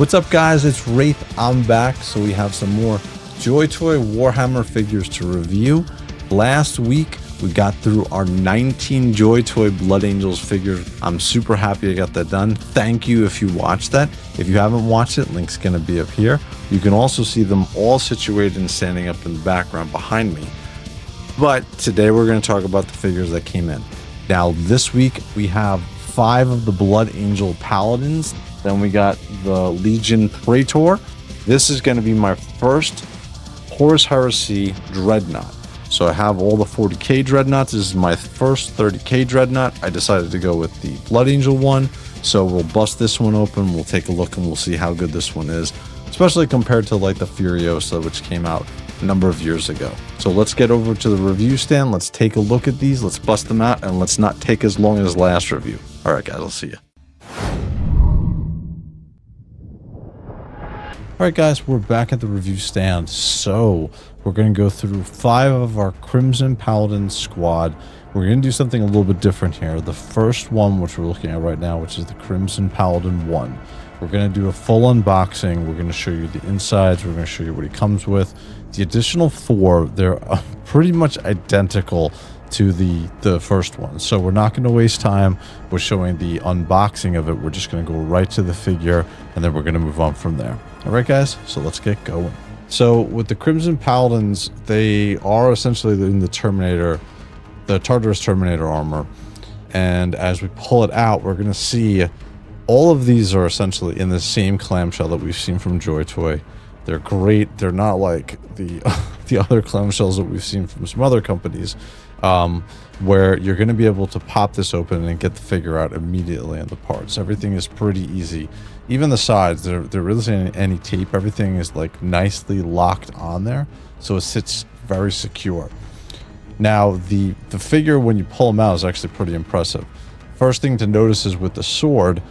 What's up, guys? It's Wraith. I'm back. So we have some more JOYTOY Warhammer figures to review. Last week we got through our 19 JOYTOY Blood Angels figures. I'm super happy I got that done. Thank you if you watched that. If you haven't watched it, link's going to be up here. You can also see them all situated and standing up in the background behind me. But today we're going to talk about the figures that came in. Now this week we have 5 of the Blood Angel Paladins. Then we got the Legion Praetor. This is going to be my first Horus Heresy Dreadnought. So I have all the 40K Dreadnoughts. This is my first 30K Dreadnought. I decided to go with the Blood Angel one. So we'll bust this one open. We'll take a look and we'll see how good this one is, especially compared to like the Furioso, which came out a number of years ago. So let's get over to the review stand. Let's take a look at these. Let's bust them out, and let's not take as long as last review. All right, guys, I'll see you. Alright guys, we're back at the review stand. So we're going to go through 5 of our Crimson Paladins squad. We're going to do something a little bit different here. The first one, which we're looking at right now, which is the Crimson Paladin 1. We're going to do a full unboxing. We're going to show you the insides. We're going to show you what he comes with. The additional 4, they're pretty much identical to the first one. So we're not going to waste time with showing the unboxing of it. We're just going to go right to the figure, and then we're going to move on from there. All right, guys, so let's get going. So with the Crimson Paladins, they are essentially in the Terminator, the Tartaros Terminator armor. And as we pull it out, we're going to see all of these are essentially in the same clamshell that we've seen from JOYTOY. They're great. They're not like the other clamshells that we've seen from some other companies, where you're going to be able to pop this open and get the figure out immediately in the parts. Everything is pretty easy. Even the sides, there really isn't any tape. Everything is like nicely locked on there, so it sits very secure. Now the figure, when you pull them out, is actually pretty impressive. First thing to notice is with the sword,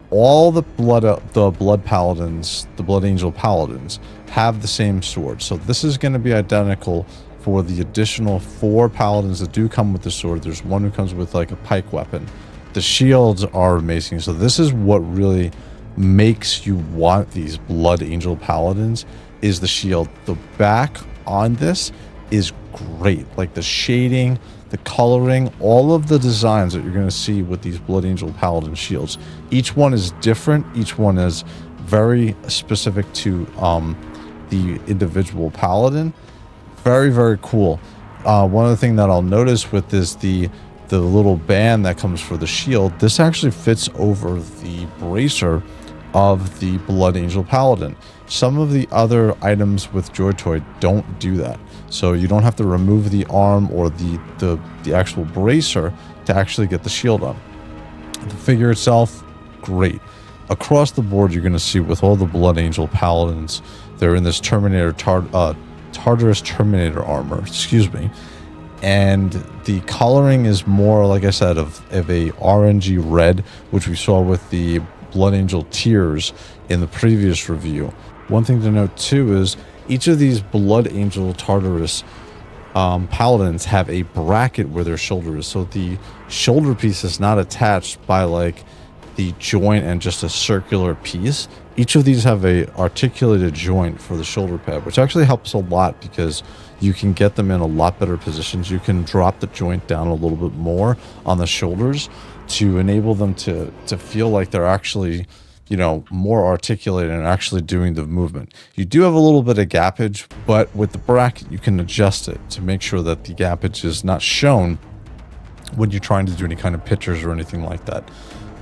all the blood paladins, the Blood Angel Paladins, have the same sword. So this is going to be identical for the additional 4 paladins that do come with the sword. There's one who comes with like a pike weapon. The shields are amazing. So this is what really makes you want these Blood Angel Paladins, is the shield. The back on this is great. Like the shading, the coloring, all of the designs that you're going to see with these Blood Angel Paladin shields. Each one is different. Each one is very specific to the individual paladin. Very, very cool. One other thing that I'll notice with this, the little band that comes for the shield, this actually fits over the bracer of the Blood Angel Paladin. Some of the other items with JOYTOY don't do that. So you don't have to remove the arm or the actual bracer to actually get the shield on. The figure itself, great. Across the board, you're going to see with all the Blood Angel Paladins, they're in this Terminator, Tartaros Terminator armor, excuse me. And the coloring is more, like I said, of a orangey red, which we saw with the Blood Angel Tears in the previous review. One thing to note too is each of these Blood Angel Tartaros Paladins have a bracket where their shoulder is. So the shoulder piece is not attached by like the joint and just a circular piece. Each of these have a articulated joint for the shoulder pad, which actually helps a lot because you can get them in a lot better positions. You can drop the joint down a little bit more on the shoulders to enable them to feel like they're actually, you know, more articulated and actually doing the movement. You do have a little bit of gappage, but with the bracket, you can adjust it to make sure that the gappage is not shown when you're trying to do any kind of pictures or anything like that.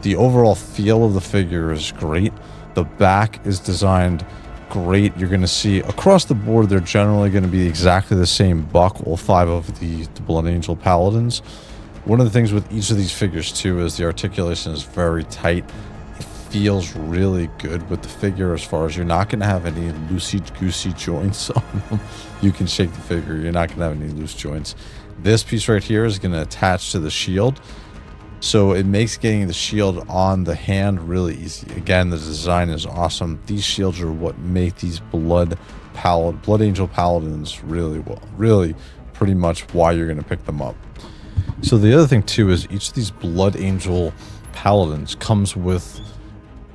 The overall feel of the figure is great. The back is designed great. You're going to see across the board, they're generally going to be exactly the same buck, all 5 of the Blood Angel Paladins. One of the things with each of these figures too is the articulation is very tight. It feels really good with the figure, as far as you're not going to have any loosey-goosey joints on them. You can shake the figure, you're not going to have any loose joints. This piece right here is going to attach to the shield, so it makes getting the shield on the hand really easy. Again, the design is awesome. These shields are what make these Blood Angel Paladins really pretty much why you're going to pick them up. So the other thing too is each of these Blood Angel Paladins comes with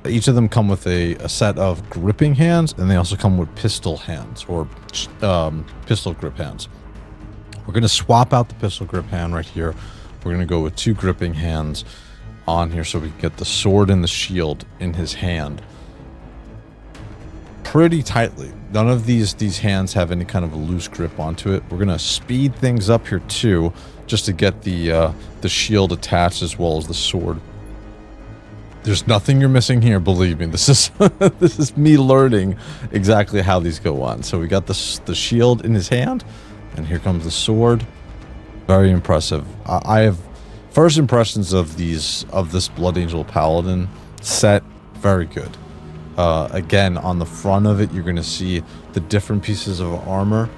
Each of them come with a set of gripping hands, and they also come with pistol hands, or pistol grip hands. We're going to swap out the pistol grip hand right here. We're going to go with 2 gripping hands on here so we can get the sword and the shield in his hand pretty tightly. None of these hands have any kind of a loose grip onto it. We're going to speed things up here too, just to get the shield attached as well as the sword. There's nothing you're missing here, believe me. This is this is me learning exactly how these go on. So we got the shield in his hand, and here comes the sword. Very impressive. I have first impressions of this Blood Angel Paladin set. Very good. Again, on the front of it, you're going to see the different pieces of armor.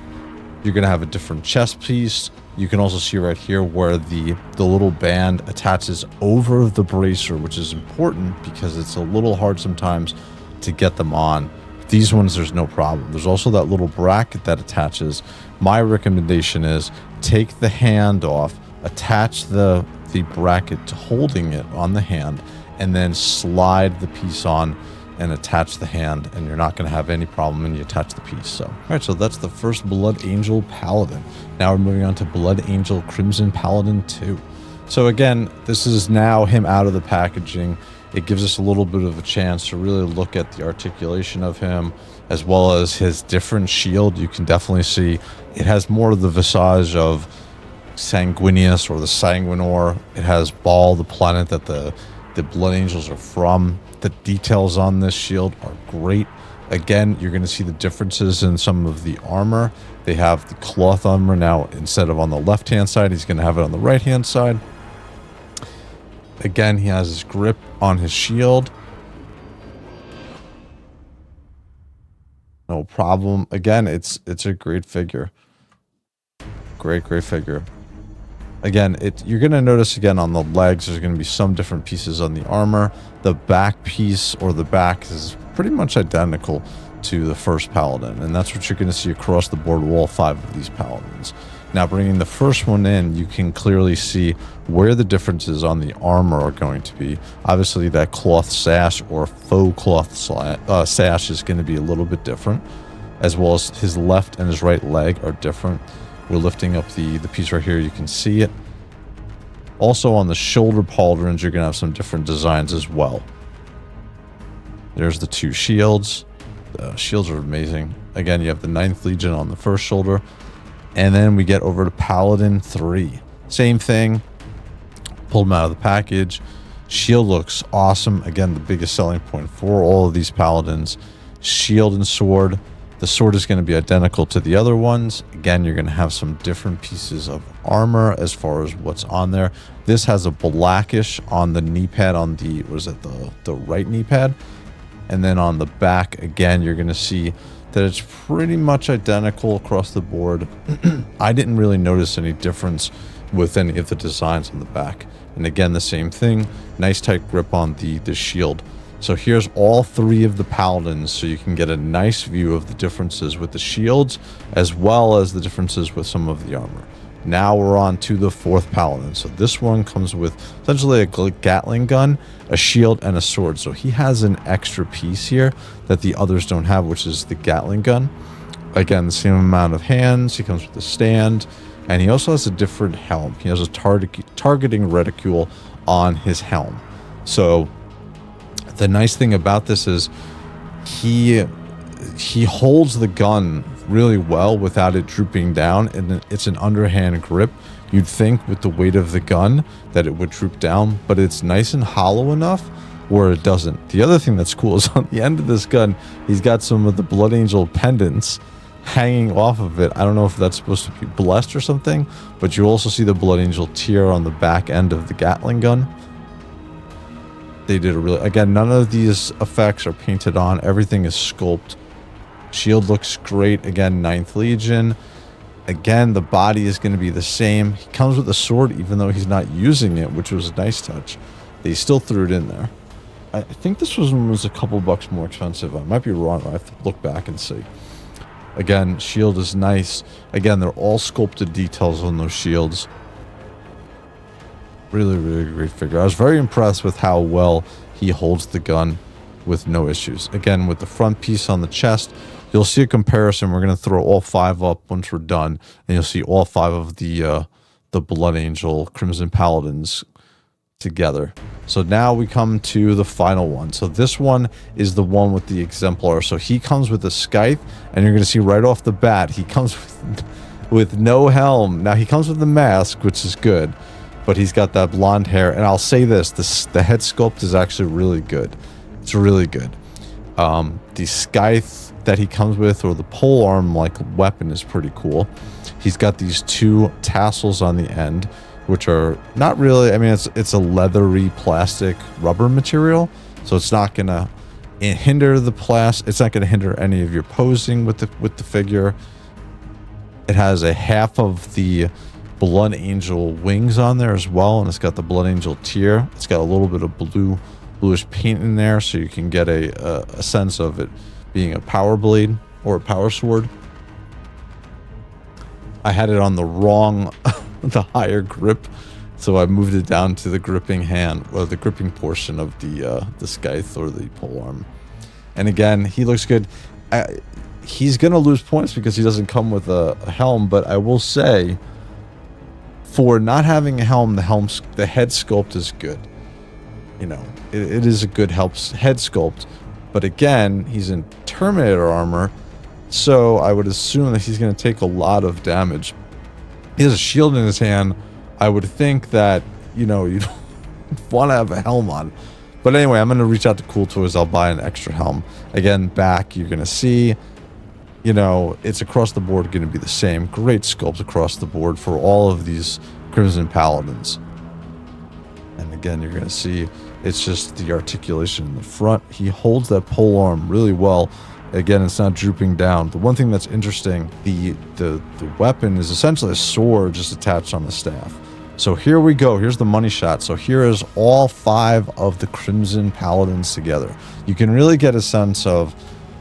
You're going to have a different chest piece. You can also see right here where the little band attaches over the bracer, which is important because it's a little hard sometimes to get them on. These ones, there's no problem. There's also that little bracket that attaches. My recommendation is take the hand off, attach the bracket to holding it on the hand, and then slide the piece on and attach the hand, and you're not going to have any problem when you attach the piece. So, all right, so that's the first Blood Angel Paladin. Now we're moving on to Blood Angel Crimson Paladin 2. So again, this is now him out of the packaging. It gives us a little bit of a chance to really look at the articulation of him, as well as his different shield. You can definitely see it has more of the visage of Sanguinius or the Sanguinor. It has Baal, the planet that the Blood Angels are from. The details on this shield are great. Again, you're going to see the differences in some of the armor. They have the cloth armor now. Instead of on the left-hand side, he's going to have it on the right-hand side. Again, he has his grip on his shield. No problem. Again, it's a great figure. Great figure. Again, you're going to notice again on the legs, there's going to be some different pieces on the armor. The back piece, or the back, is pretty much identical to the first Paladin. And that's what you're going to see across the board with all 5 of these Paladins. Now, bringing the first one in, you can clearly see where the differences on the armor are going to be. Obviously, that cloth sash or faux cloth sash is going to be a little bit different, as well as his left and his right leg are different. We're lifting up the piece right here. You can see it. Also on the shoulder pauldrons, you're going to have some different designs as well. There's the 2 shields. The shields are amazing. Again, you have the 9th Legion on the first shoulder. And then we get over to Paladin 3. Same thing. Pulled them out of the package. Shield looks awesome. Again, the biggest selling point for all of these Paladins. Shield and sword. The sword is going to be identical to the other ones. Again, you're going to have some different pieces of armor as far as what's on there. This has a blackish on the knee pad on the, what is it, the right knee pad. And then on the back, again, you're going to see that it's pretty much identical across the board. I didn't really notice any difference with any of the designs on the back. And again, the same thing. Nice tight grip on the shield. So here's all 3 of the Paladins, so you can get a nice view of the differences with the shields, as well as the differences with some of the armor. Now we're on to the 4th Paladin. So this one comes with essentially a Gatling gun, a shield, and a sword. So he has an extra piece here that the others don't have, which is the Gatling gun. Again, the same amount of hands. He comes with a stand, and he also has a different helm. He has a targeting reticule on his helm. So the nice thing about this is he holds the gun really well without it drooping down, and it's an underhand grip. You'd think with the weight of the gun that it would droop down, but it's nice and hollow enough where it doesn't. The other thing that's cool is on the end of this gun, he's got some of the Blood Angel pendants hanging off of it. I don't know if that's supposed to be blessed or something, but you also see the Blood Angel tier on the back end of the Gatling gun. They did a really, again, none of these effects are painted on. Everything is sculpted. Shield looks great. Again, 9th Legion. Again, the body is going to be the same. He comes with a sword, even though he's not using it, which was a nice touch. They still threw it in there. I think this was a couple bucks more expensive. I might be wrong. I have to look back and see. Again, shield is nice. Again, they're all sculpted details on those shields. Really great figure. I was very impressed with how well he holds the gun. with no issues. Again, with the front piece on the chest, you'll see a comparison. We're going to throw all 5 up once we're done, and you'll see all 5 of the Blood Angel Crimson Paladins together. So now we come to the final one. So this one is the one with the Exemplar. So he comes with the scythe, and you're going to see right off the bat, he comes with no helm. Now he comes with the mask, which is good, but he's got that blonde hair. And I'll say this, the head sculpt is actually really good. It's really good. The scythe that he comes with, or the polearm like weapon, is pretty cool. He's got these 2 tassels on the end, which are not really, I mean, it's a leathery plastic rubber material, so it's not gonna hinder the it's not gonna hinder any of your posing with the figure. It has a half of the Blood Angel wings on there as well, and it's got the Blood Angel tier. It's got a little bit of bluish paint in there, so you can get a sense of it being a power blade or a power sword. I had it on the wrong, the higher grip, so I moved it down to the gripping hand, or the gripping portion of the scythe or the polearm. And again, he looks good. He's gonna lose points because he doesn't come with a helm, but I will say, for not having a helm, the head sculpt is good. You know, it is a good head sculpt, but again, he's in Terminator armor, so I would assume that he's going to take a lot of damage. He has a shield in his hand. I would think that, you know, you don't want to have a helm on. But anyway, I'm going to reach out to Cool Toys. I'll buy an extra helm. Again, back, you're going to see, you know, it's across the board going to be the same. Great sculpt across the board for all of these Crimson Paladins. And again, you're going to see it's just the articulation in the front. He holds that polearm really well. Again, it's not drooping down. The one thing that's interesting, the weapon is essentially a sword just attached on the staff. So here we go. Here's the money shot. So here is all 5 of the Crimson Paladins together. You can really get a sense of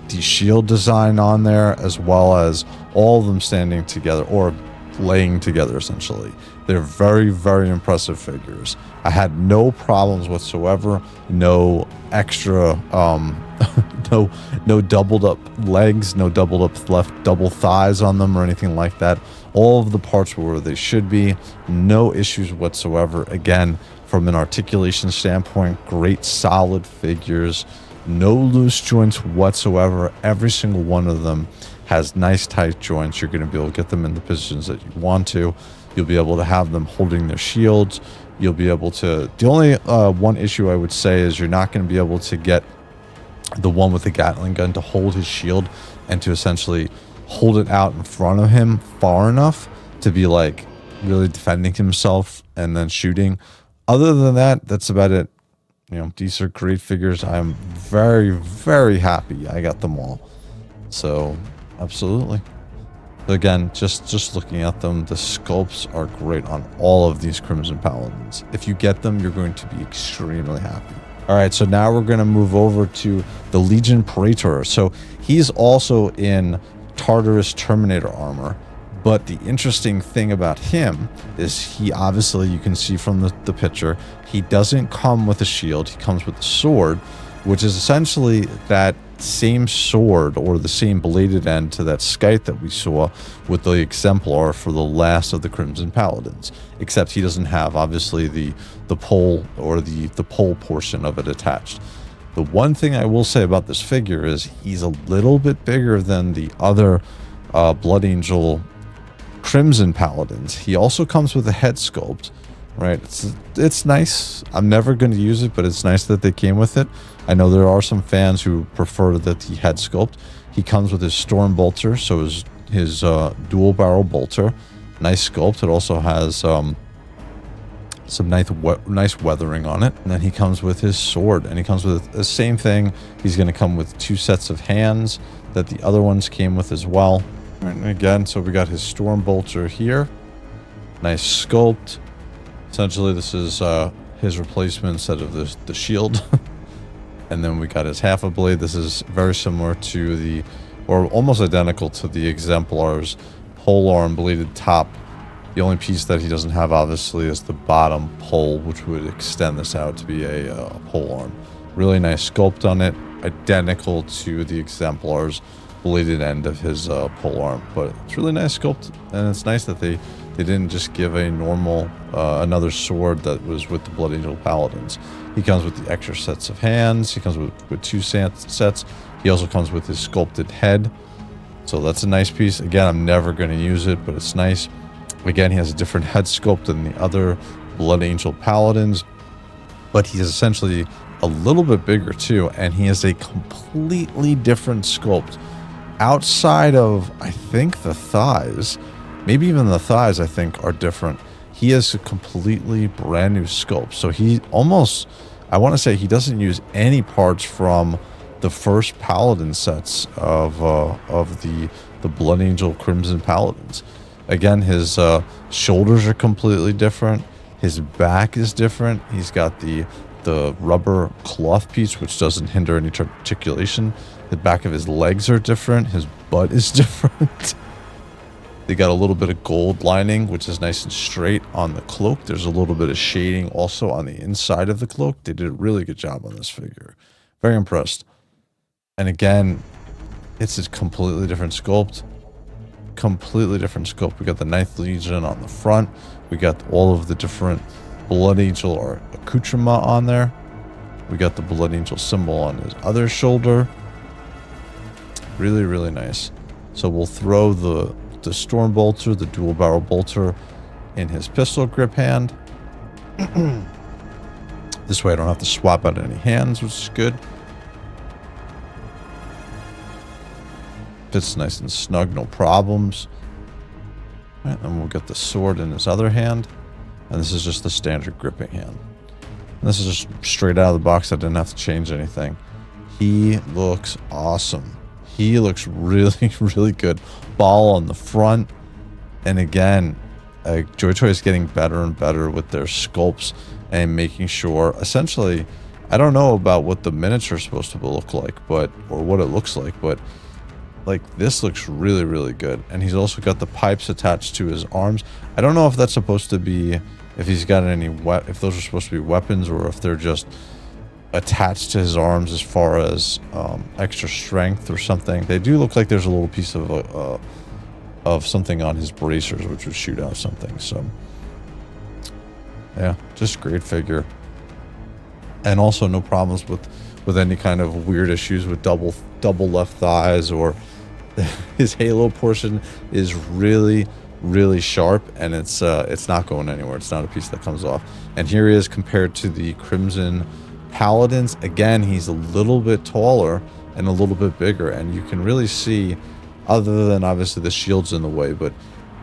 the shield design on there, as well as all of them standing together, or laying together, essentially. They're very, very impressive figures. I had no problems whatsoever. No extra, no doubled up legs, no doubled up double thighs on them or anything like that. All of the parts were where they should be. No issues whatsoever. Again, from an articulation standpoint, great solid figures. No loose joints whatsoever. Every single one of them has nice tight joints. You're going to be able to get them in the positions that you want to. You'll be able to have them holding their shields. You'll be able to... The only one issue I would say is you're not going to be able to get the one with the Gatling gun to hold his shield and to essentially hold it out in front of him far enough to be like really defending himself and then shooting. Other than that, that's about it. You know, these are great figures. I'm very, very happy I got them all. So, absolutely. Again, just looking at them, the sculpts are great on all of these Crimson Paladins. If you get them, you're going to be extremely happy. All right, so now we're going to move over to the Legion Praetor. So he's also in Tartaros Terminator armor. But the interesting thing about him is he obviously, you can see from the picture, he doesn't come with a shield. He comes with a sword, which is essentially that same sword or the same bladed end to that scythe that we saw with the Exemplar for the last of the Crimson Paladins. Except he doesn't have, obviously, the pole or the pole portion of it attached. The one thing I will say about this figure is he's a little bit bigger than the other Blood Angel Crimson Paladins. He also comes with a head sculpt, right? It's nice. I'm never going to use it, but it's nice that they came with it. I know there are some fans who prefer that the head sculpt. He comes with his Storm Bolter, so his dual barrel bolter. Nice sculpt. It also has some nice weathering on it. And then he comes with his sword, and he comes with the same thing. He's going to come with 2 sets of hands that the other ones came with as well. And again, so we got his Storm Bolter here. Nice sculpt. Essentially, this is his replacement instead of the shield. And then we got his half a blade. This is very similar to or almost identical to the Exemplar's polearm bladed top. The only piece that he doesn't have, obviously, is the bottom pole, which would extend this out to be a polearm. Really nice sculpt on it. identical to the Exemplar's bladed end of his pole arm. But it's really nice sculpt, and it's nice that they didn't just give a normal another sword that was with the Blood Angel Paladins. He comes with the extra sets of hands. He comes with 2 sets. He also comes with his sculpted head. So that's a nice piece. Again, I'm never going to use it, but it's nice. Again, he has a different head sculpt than the other Blood Angel Paladins, but he is essentially a little bit bigger too, and he has a completely different sculpt outside of, I think, the thighs. Maybe even the thighs, I think, are different. He has a completely brand new sculpt. So he almost, I want to say he doesn't use any parts from the first Paladin sets of the Blood Angel Crimson Paladins. Again, his shoulders are completely different. His back is different. He's got the rubber cloth piece, which doesn't hinder any articulation. The back of his legs are different. His butt is different. They got a little bit of gold lining, which is nice and straight on the cloak. There's a little bit of shading also on the inside of the cloak. They did a really good job on this figure. Very impressed. And again, it's a completely different sculpt. Completely different sculpt. We got the 9th Legion on the front. We got all of the different Blood Angel or accoutrement on there. We got the Blood Angel symbol on his other shoulder. Really, really nice. So we'll throw the Storm Bolter, the dual barrel bolter, in his pistol grip hand. This way I don't have to swap out any hands, which is good. Fits nice and snug, no problems. All right, then we'll get the sword in his other hand. And this is just the standard gripping hand. And this is just straight out of the box. I didn't have to change anything. He looks awesome. He looks really, really good. Ball on the front. And again, JOYTOY is getting better and better with their sculpts and making sure, essentially, I don't know about what the miniature is supposed to look like, but, or what it looks like, but like this looks really, really good. And he's also got the pipes attached to his arms. I don't know if that's supposed to be, if he's got any, if those are supposed to be weapons or if they're just attached to his arms as far as extra strength or something. They do look like there's a little piece of something on his bracers, which would shoot out something. So yeah, just great figure. And also no problems with any kind of weird issues with double left thighs, or his halo portion is really, really sharp, and it's not going anywhere. It's not a piece that comes off. And here he is compared to the Crimson Paladins. Again, he's a little bit taller and a little bit bigger, and you can really see, other than obviously the shield's in the way, but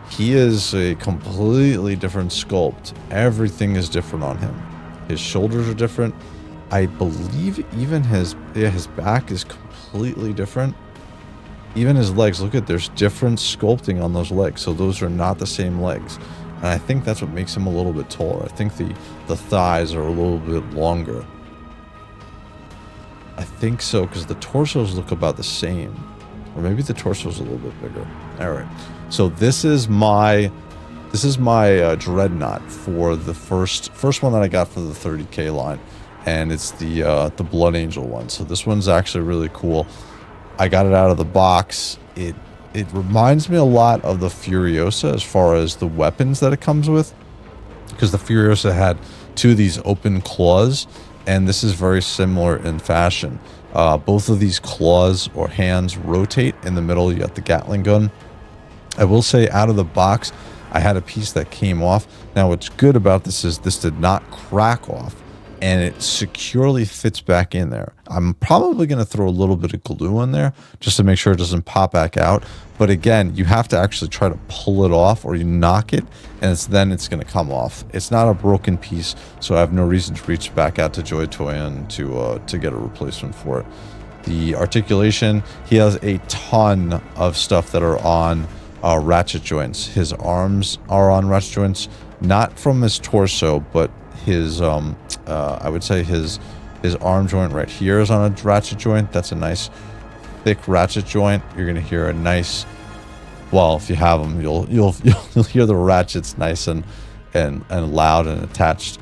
he is a completely different sculpt. Everything is different on him. His shoulders are different. I believe even his back is completely different. Even his legs, look at, there's different sculpting on those legs, so those are not the same legs. And I think that's what makes him a little bit taller. I think the thighs are a little bit longer. I think so, because the torsos look about the same. Or maybe the torso's a little bit bigger. Alright. So this is my Dreadnought for the first one that I got for the 30K line. And it's the Blood Angel one. So this one's actually really cool. I got it out of the box. It reminds me a lot of the Furioso as far as the weapons that it comes with. Because the Furioso had 2 of these open claws, and this is very similar in fashion. Both of these claws or hands rotate. In the middle, you got the Gatling gun. I will say, out of the box, I had a piece that came off. Now, what's good about this is this did not crack off, and it securely fits back in there. I'm probably going to throw a little bit of glue in there just to make sure it doesn't pop back out. But again, you have to actually try to pull it off, or you knock it, and then it's going to come off. It's not a broken piece, so I have no reason to reach back out to JOYTOY and to get a replacement for it. The articulation, he has a ton of stuff that are on ratchet joints. His arms are on ratchet joints, not from his torso, but his I would say his arm joint right here is on a ratchet joint. That's a nice thick ratchet joint. You're gonna hear a nice, well, if you have them, you'll hear the ratchets nice and loud and attached.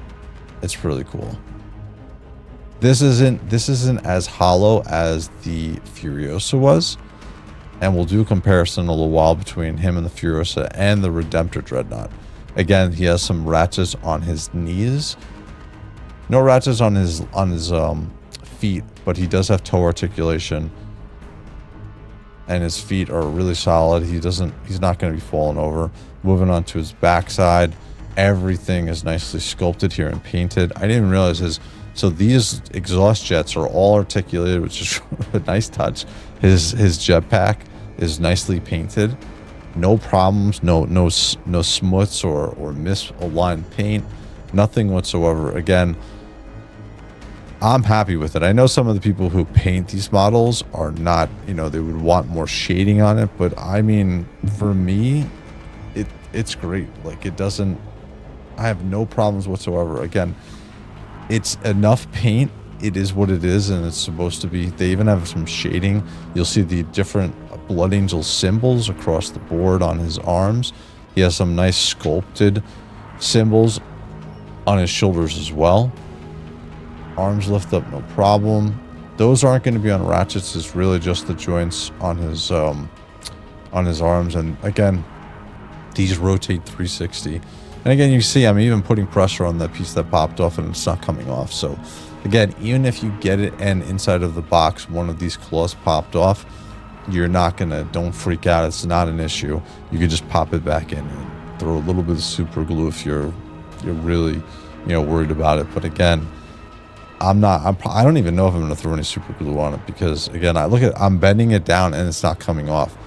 It's really cool. This isn't as hollow as the Furioso was. And we'll do a comparison in a little while between him and the Furioso and the Redemptor Dreadnought. Again, he has some ratchets on his knees. No ratchets on his feet, but he does have toe articulation. And his feet are really solid. He's not going to be falling over. Moving on to his backside. Everything is nicely sculpted here and painted. I didn't even realize so these exhaust jets are all articulated, which is a nice touch. His jetpack is nicely painted. No problems, no smuts or misaligned paint. Nothing whatsoever. Again, I'm happy with it. I know some of the people who paint these models are not, they would want more shading on it, but I mean, for me, it's great. Like, I have no problems whatsoever. Again, it's enough paint. It is what it is, and it's supposed to be. They even have some shading. You'll see the different Blood Angel symbols across the board on his arms. He has some nice sculpted symbols on his shoulders as well. Arms lift up, no problem. Those aren't going to be on ratchets. It's really just the joints on his arms. And again, these rotate 360. And again, you see I'm even putting pressure on that piece that popped off and it's not coming off. So again, even if you get it and inside of the box one of these claws popped off, you're not gonna, don't freak out. It's not an issue. You can just pop it back in and throw a little bit of super glue if you're really worried about it. But again, I don't even know if I'm gonna throw any super glue on it, because again, I'm bending it down and it's not coming off.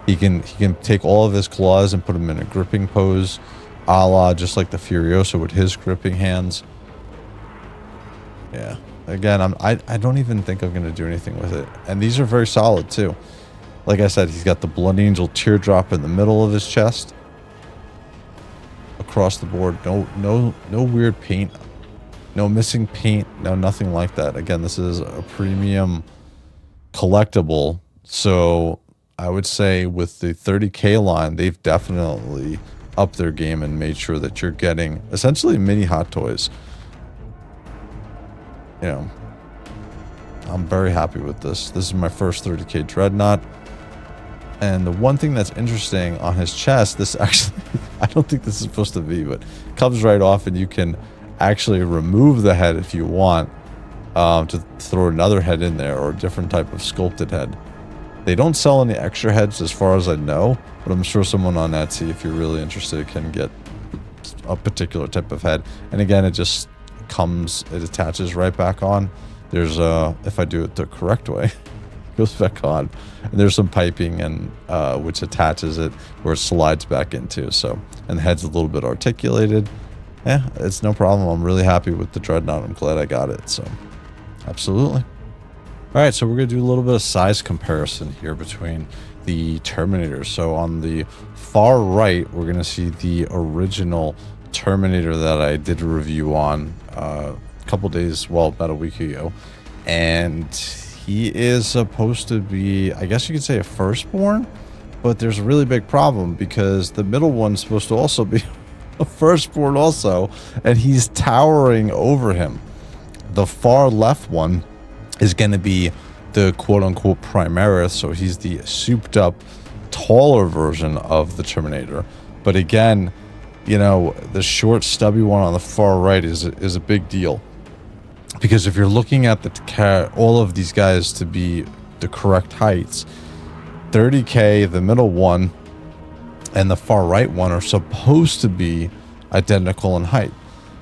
He can take all of his claws and put them in a gripping pose, a la just like the Furioso with his gripping hands. Yeah. Again, I don't even think I'm going to do anything with it. And these are very solid too. Like I said, he's got the Blood Angel teardrop in the middle of his chest. Across the board. No weird paint. No missing paint. No, nothing like that. Again, this is a premium collectible. So I would say with the 30K line, they've definitely upped their game and made sure that you're getting essentially mini Hot Toys. I'm very happy with this. This is my first 30K Dreadnought. And the one thing that's interesting on his chest, this actually, I don't think this is supposed to be, but comes right off, and you can actually remove the head if you want, to throw another head in there or a different type of sculpted head. They don't sell any extra heads as far as I know, but I'm sure someone on Etsy, if you're really interested, can get a particular type of head. And again, it just it attaches right back on. There's if I do it the correct way, it goes back on. And there's some piping and which attaches it where it slides back into. So, and the head's a little bit articulated. Yeah, it's no problem. I'm really happy with the Dreadnought. I'm glad I got it. So, absolutely. All right, so we're going to do a little bit of size comparison here between the Terminators. So on the far right, we're going to see the original Terminator that I did a review on a couple days, well, about a week ago. And he is supposed to be, I guess you could say, a firstborn, but there's a really big problem because the middle one's supposed to also be a firstborn also, and he's towering over him. The far left one is going to be the quote-unquote Primaris, so he's the souped-up, taller version of the Terminator. But again, the short, stubby one on the far right is a big deal. Because if you're looking at all of these guys to be the correct heights, 30K, the middle one, and the far right one are supposed to be identical in height.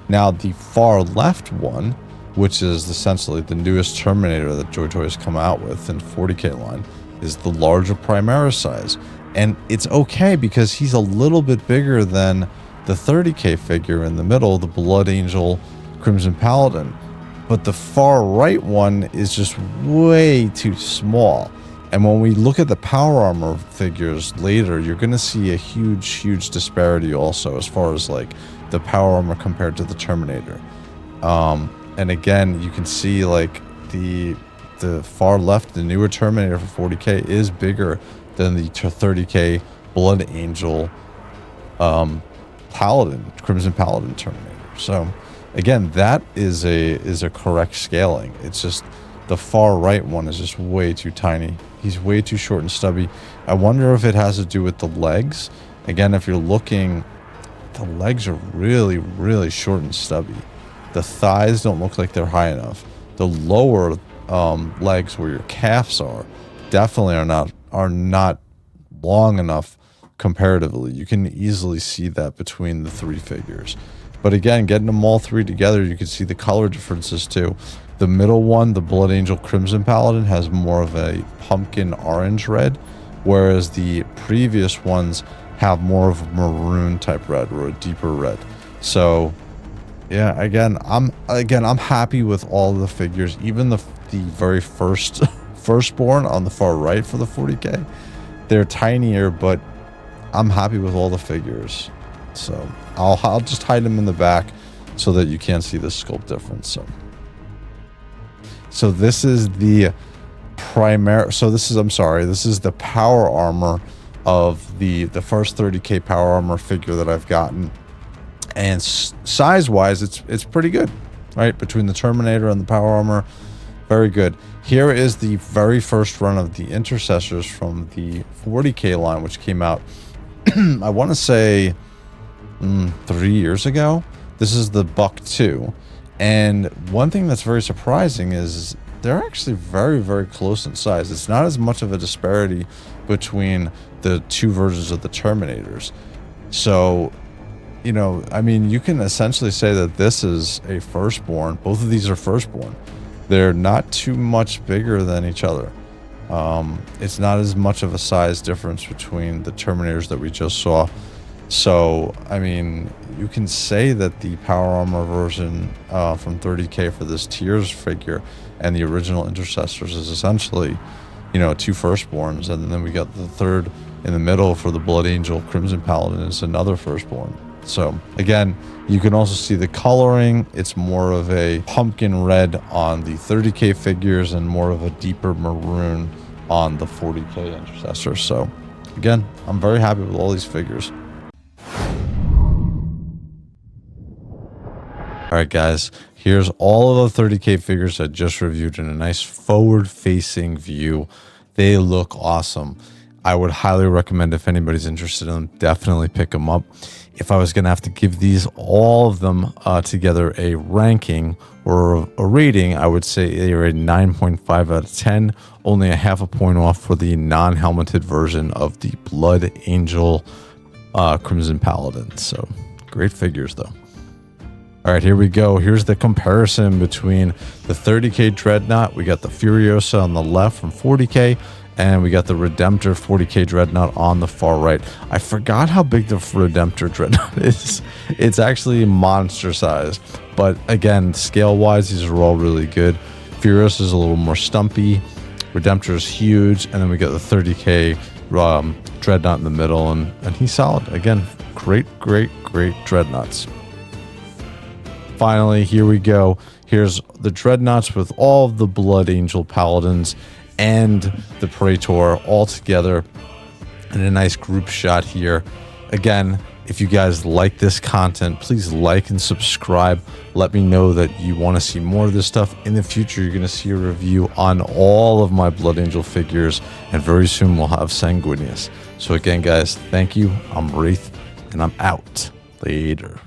Now, the far left one, which is essentially the newest Terminator that JOYTOY has come out with in 40K line, is the larger Primaris size. And it's okay because he's a little bit bigger than the 30K figure in the middle, the Blood Angel Crimson Paladin. But the far right one is just way too small. And when we look at the power armor figures later, you're going to see a huge disparity also as far as like the power armor compared to the Terminator. And again, you can see like the far left, the newer Terminator for 40K is bigger than the 30K Blood Angel Paladin, Crimson Paladin Terminator. So again, that is a correct scaling. It's just the far right one is just way too tiny. He's way too short and stubby. I wonder if it has to do with the legs. Again, if you're looking, the legs are really, really short and stubby. The thighs don't look like they're high enough. The lower legs, where your calves are, definitely are not long enough comparatively. You can easily see that between the three figures. But again, getting them all three together, you can see the color differences too. The middle one, the Blood Angel Crimson Paladin, has more of a pumpkin orange red, whereas the previous ones have more of a maroon type red or a deeper red. So yeah, again, I'm happy with all the figures, even the very firstborn on the far right for the 40K. They're tinier, but I'm happy with all the figures. So I'll just hide them in the back so that you can't see the sculpt difference. So this is the this is the power armor of the first 30K power armor figure that I've gotten. And size wise, it's pretty good, right? Between the Terminator and the power armor, very good. Here is the very first run of the intercessors from the 40K line, which came out, I want to say 3 years ago. This is the Buck 2. And one thing that's very surprising is they're actually very, very close in size. It's not as much of a disparity between the two versions of the Terminators. So, you know, I mean, you can essentially say that this is a firstborn. Both of these are firstborn. They're not too much bigger than each other. It's not as much of a size difference between the Terminators that we just saw. So, I mean, you can say that the power armor version from 30K for this Tears figure and the original Intercessors is essentially, you know, two firstborns. And then we got the third in the middle for the Blood Angel Crimson Paladin is another firstborn. So, again, you can also see the coloring. It's more of a pumpkin red on the 30K figures and more of a deeper maroon on the 40K Intercessors. So, again, I'm very happy with all these figures. Alright guys, here's all of the 30K figures I just reviewed in a nice forward-facing view. They look awesome. I would highly recommend, if anybody's interested in them, definitely pick them up. If I was going to have to give these, all of them together, a ranking or a rating, I would say they are a 9.5 out of 10, only a half a point off for the non-helmeted version of the Blood Angel Crimson Paladin. So, great figures though. All right, here we go. Here's the comparison between the 30K Dreadnought. We got the Furioso on the left from 40K, and we got the Redemptor 40K Dreadnought on the far right. I forgot how big the Redemptor Dreadnought is. It's actually monster sized. But again, scale-wise, these are all really good. Furioso is a little more stumpy. Redemptor is huge. And then we got the 30K Dreadnought in the middle, and he's solid. Again, great Dreadnoughts. Finally, here we go. Here's the Dreadnoughts with all of the Blood Angel Paladins and the Praetor all together in a nice group shot here. Again, if you guys like this content, please like and subscribe. Let me know that you want to see more of this stuff. In the future, you're going to see a review on all of my Blood Angel figures, and very soon we'll have Sanguinius. So again, guys, thank you. I'm Wraith, and I'm out. Later.